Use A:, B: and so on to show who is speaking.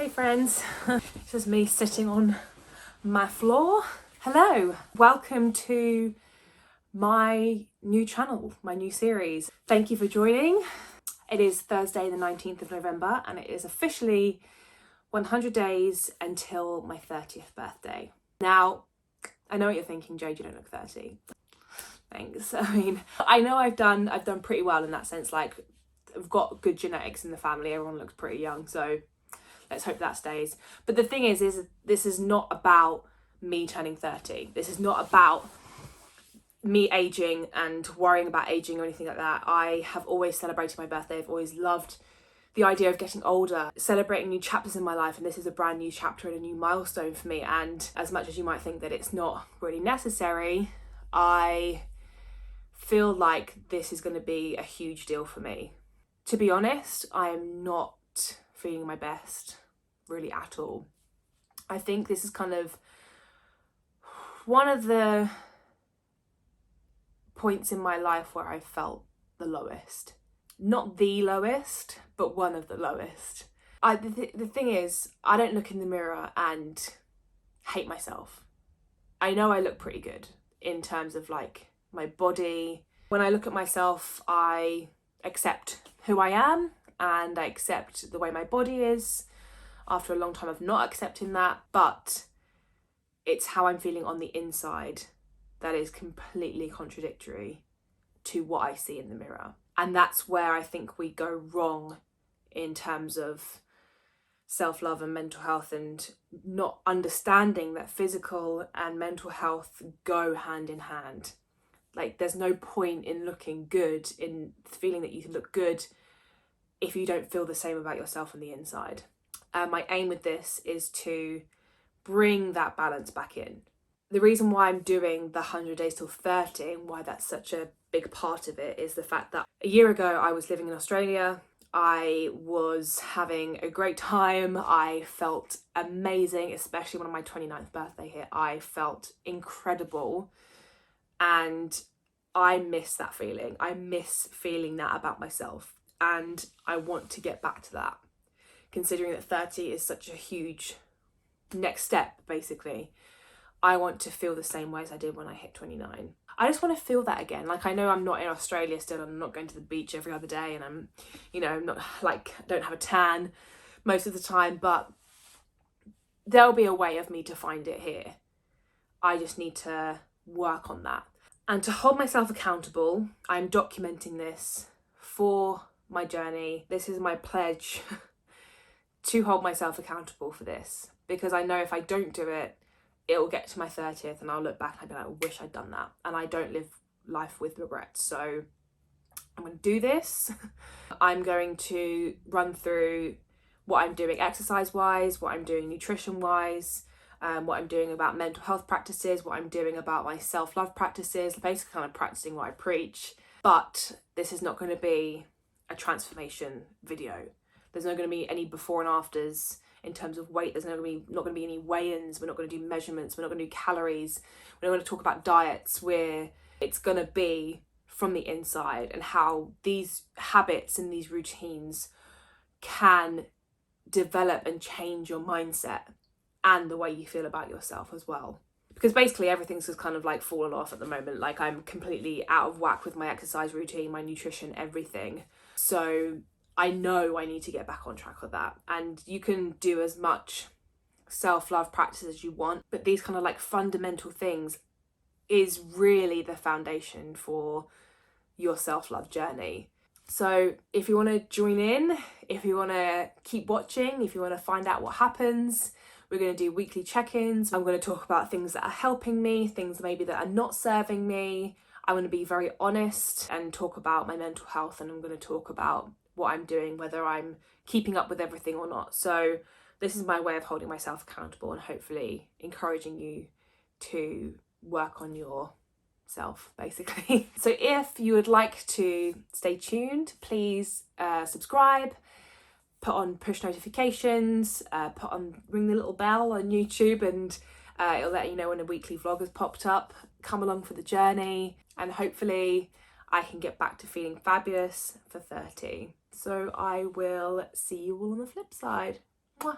A: Hey friends, this is me sitting on my floor. Hello, welcome to my new channel, my new series. Thank you for joining. It is Thursday the 19th of November and it is officially 100 days until my 30th birthday. Now, I know what you're thinking, Jade, you don't look 30. Thanks. I mean, I know I've done pretty well in that sense. Like, I've got good genetics in the family, everyone looks pretty young, so let's hope that stays. But the thing is this is not about me turning 30. This is not about me aging and worrying about aging or anything like that. I have always celebrated my birthday. I've always loved the idea of getting older, celebrating new chapters in my life, and this is a brand new chapter and a new milestone for me. And as much as you might think that it's not really necessary, I feel like this is going to be a huge deal for me. To be honest, I am not feeling my best really at all. I think this is kind of one of the points in my life where I felt the lowest. Not the lowest, but one of the lowest. The thing is, I don't look in the mirror and hate myself. I know I look pretty good in terms of like my body. When I look at myself, I accept who I am and I accept the way my body is after a long time of not accepting that, but it's how I'm feeling on the inside that is completely contradictory to what I see in the mirror. And that's where I think we go wrong in terms of self-love and mental health, and not understanding that physical and mental health go hand in hand. Like, there's no point in looking good, in feeling that you can look good, if you don't feel the same about yourself on the inside. My aim with this is to bring that balance back in. The reason why I'm doing the 100 days till 30 and why that's such a big part of it is the fact that a year ago I was living in Australia. I was having a great time. I felt amazing, especially when my 29th birthday hit. I felt incredible. And I miss that feeling. I miss feeling that about myself. And I want to get back to that, considering that 30 is such a huge next step, basically. I want to feel the same way as I did when I hit 29. I just want to feel that again. Like, I know I'm not in Australia still, I'm not going to the beach every other day, and I'm, not like, don't have a tan most of the time, but there'll be a way of me to find it here. I just need to work on that. And to hold myself accountable, I'm documenting this for my journey. This is my pledge to hold myself accountable for this, because I know if I don't do it, it'll get to my 30th and I'll look back and I'll be like, I wish I'd done that. And I don't live life with regrets. So I'm going to do this. I'm going to run through what I'm doing exercise-wise, what I'm doing nutrition-wise, what I'm doing about mental health practices, what I'm doing about my self-love practices, basically kind of practicing what I preach. But this is not going to be a transformation video. There's not going to be any before and afters in terms of weight. There's not going to be any weigh-ins. We're not going to do measurements. We're not going to do calories. We're not going to talk about diets. It's going to be from the inside, and how these habits and these routines can develop and change your mindset and the way you feel about yourself as well. Because basically everything's just kind of like fallen off at the moment. Like, I'm completely out of whack with my exercise routine, my nutrition, everything. So I know I need to get back on track with that. And you can do as much self-love practice as you want, but these kind of like fundamental things is really the foundation for your self-love journey. So if you want to join in, if you want to keep watching, if you want to find out what happens, we're going to do weekly check-ins. I'm going to talk about things that are helping me, things maybe that are not serving me. I want to be very honest and talk about my mental health, and I'm going to talk about what I'm doing, whether I'm keeping up with everything or not. So this is my way of holding myself accountable and hopefully encouraging you to work on yourself, basically. So if you would like to stay tuned, please subscribe, put on push notifications, ring the little bell on YouTube, and it'll let you know when a weekly vlog has popped up. Come along for the journey, and hopefully I can get back to feeling fabulous for 30. So I will see you all on the flip side. Mwah.